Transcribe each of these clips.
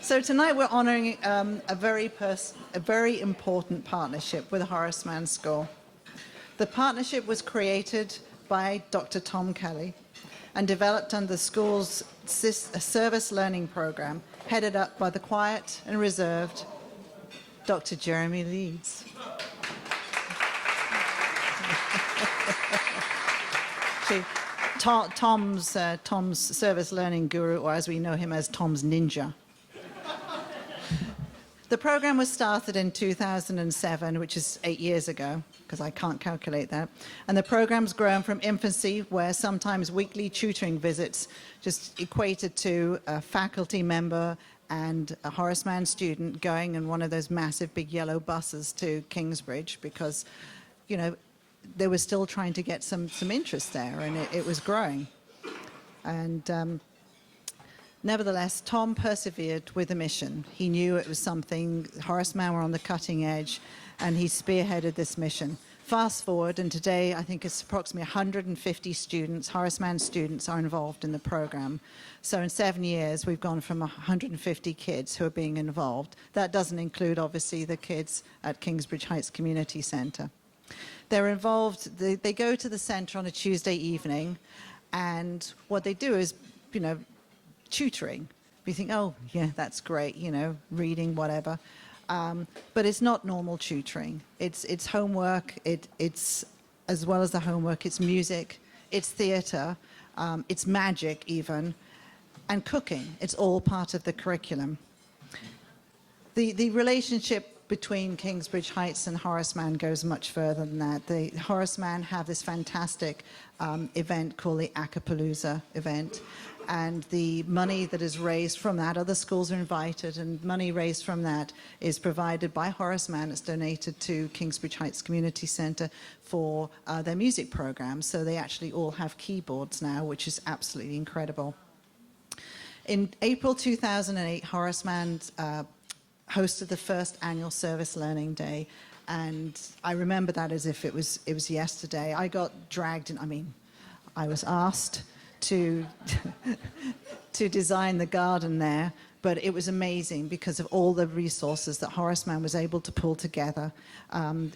So tonight we're honouring a very important partnership with Horace Mann School. The partnership was created by Dr. Tom Kelly and developed under the school's service learning program, headed up by the quiet and reserved Dr. Jeremy Leeds. Tom's service learning guru, or as we know him as Tom's Ninja. The program was started in 2007, which is 8 years ago, because I can't calculate that. And the program's grown from infancy, where sometimes weekly tutoring visits just equated to a faculty member and a Horace Mann student going in one of those massive big yellow buses to Kingsbridge, because, you know, they were still trying to get some interest there, and it was growing. And nevertheless, Tom persevered with the mission. He knew it was something, Horace Mann were on the cutting edge, and he spearheaded this mission. Fast forward, and today I think it's approximately 150 students, Horace Mann students, are involved in the program. So in 7 years, we've gone from 150 kids who are being involved. That doesn't include, obviously, the kids at Kingsbridge Heights Community Centre. They're involved, they go to the centre on a Tuesday evening, and what they do is, you know, tutoring. You think, oh, yeah, that's great, you know, reading, whatever. But it's not normal tutoring. It's homework, it's, as well as the homework, it's music, it's theatre, it's magic even, and cooking. It's all part of the curriculum. The relationship between Kingsbridge Heights and Horace Mann goes much further than that. The Horace Mann have this fantastic event called the Acapalooza event, and the money that is raised from that, other schools are invited, and money raised from that is provided by Horace Mann. It's donated to Kingsbridge Heights Community Centre for their music program. So they actually all have keyboards now, which is absolutely incredible. In April 2008, Horace Mann hosted the first annual Service Learning Day, and I remember that as if it was yesterday. I got dragged in, I was asked to to design the garden there, but it was amazing because of all the resources that Horace Mann was able to pull together.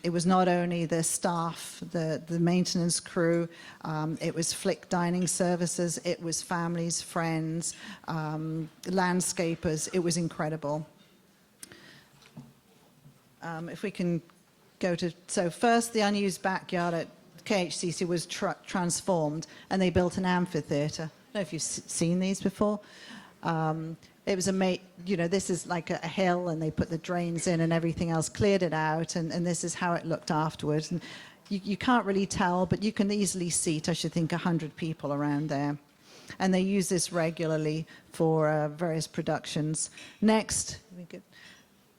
It was not only the staff, the maintenance crew, it was Flick dining services, it was families, friends, landscapers. It was incredible. If we can go to, so first the unused backyard at KHCC was transformed, and they built an amphitheatre. I don't know if you've seen these before. It was this is like a hill, and they put the drains in and everything else, cleared it out, and this is how it looked afterwards. And you can't really tell, but you can easily seat, I should think, 100 people around there. And they use this regularly for various productions. Next,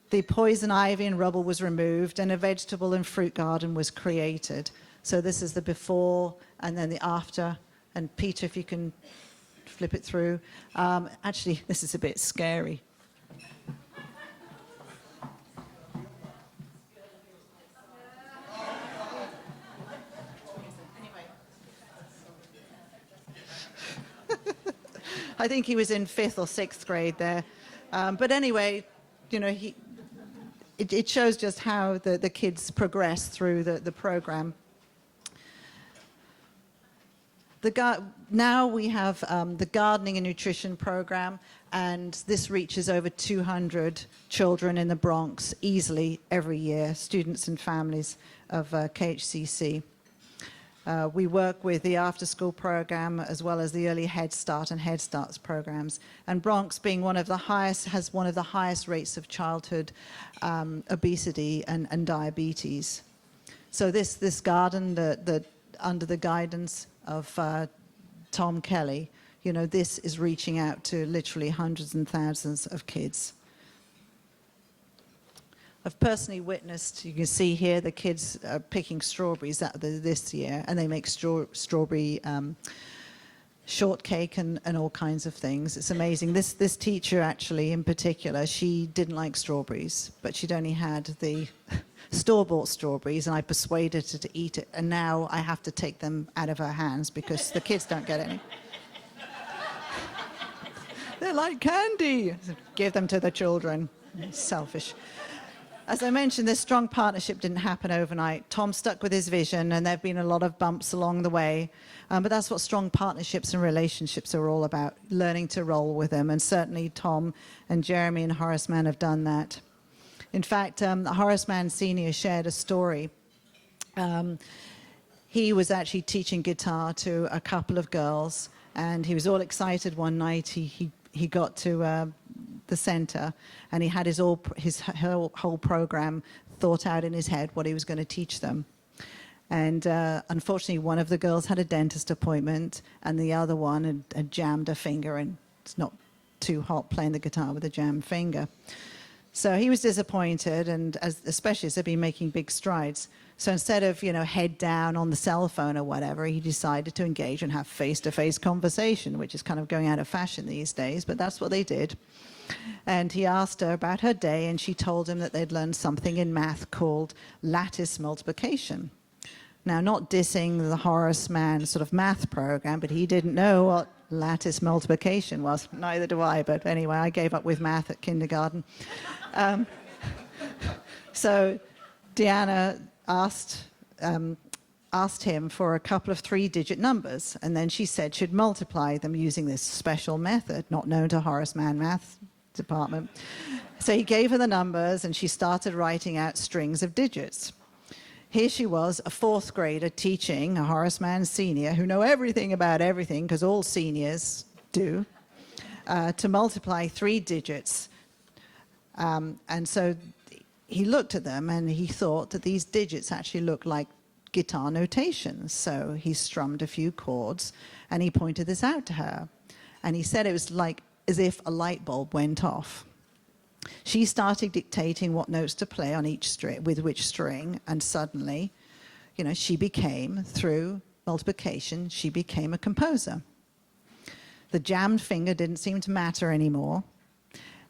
the poison ivy and rubble was removed, and a vegetable and fruit garden was created. So this is the before and then the after. And Peter, if you can flip it through. Actually, this is a bit scary. I think he was in 5th or 6th grade there. But anyway, you know, it shows just how the kids progress through the program. Now we have the gardening and nutrition program, and this reaches over 200 children in the Bronx easily every year, students and families of KHCC. We work with the after-school program as well as the early Head Start and Head Starts programs. And Bronx, being one of the highest, has one of the highest rates of childhood obesity and diabetes. So this garden, under the guidance of Tom Kelly, you know, this is reaching out to literally hundreds and thousands of kids. I've personally witnessed, you can see here, the kids are picking strawberries this year, and they make strawberry shortcake and all kinds of things. It's amazing. This teacher, actually, in particular, she didn't like strawberries, but she'd only had the store-bought strawberries, and I persuaded her to eat it, and now I have to take them out of her hands because the kids don't get any. They're like candy. Give them to the children. Selfish. As I mentioned, this strong partnership didn't happen overnight. Tom stuck with his vision, and there have been a lot of bumps along the way. But that's what strong partnerships and relationships are all about, learning to roll with them. And certainly Tom and Jeremy and Horace Mann have done that. In fact, Horace Mann Sr. shared a story. He was actually teaching guitar to a couple of girls, and he was all excited one night. He got to the center, and he had his whole program thought out in his head, what he was going to teach them. And unfortunately, one of the girls had a dentist appointment, and the other one had jammed a finger, and it's not too hot playing the guitar with a jammed finger. So he was disappointed, and especially as they'd been making big strides. So instead of, head down on the cell phone or whatever, he decided to engage and have face-to-face conversation, which is kind of going out of fashion these days, but that's what they did. And he asked her about her day, and she told him that they'd learned something in math called lattice multiplication. Now, not dissing the Horace Mann sort of math program, but he didn't know what lattice multiplication was. Neither do I, but anyway, I gave up with math at kindergarten. So Deanna asked him for a couple of 3-digit numbers, and then she said she'd multiply them using this special method, not known to Horace Mann math department. So he gave her the numbers, and she started writing out strings of digits. Here she was, a 4th grader teaching a Horace Mann senior, who know everything about everything, because all seniors do, to multiply 3 digits. And so he looked at them, and he thought that these digits actually looked like guitar notations. So he strummed a few chords, and he pointed this out to her. And he said it was like as if a light bulb went off. She started dictating what notes to play on each string, with which string, and suddenly, she became, through multiplication, she became a composer. The jammed finger didn't seem to matter anymore,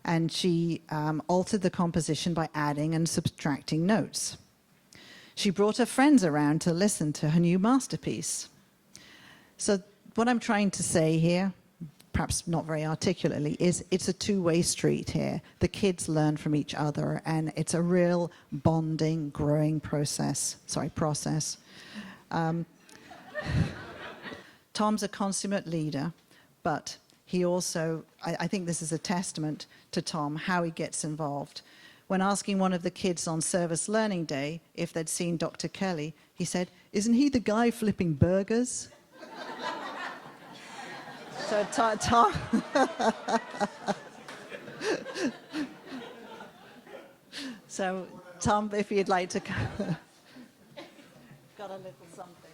and she altered the composition by adding and subtracting notes. She brought her friends around to listen to her new masterpiece. So what I'm trying to say here, perhaps not very articulately, is it's a two-way street here. The kids learn from each other, and it's a real bonding, growing process. Tom's a consummate leader, but he also, I think this is a testament to Tom, how he gets involved. When asking one of the kids on Service Learning Day if they'd seen Dr. Kelly, he said, "Isn't he the guy flipping burgers?" So Tom, so Tom, if you'd like to, got a little something.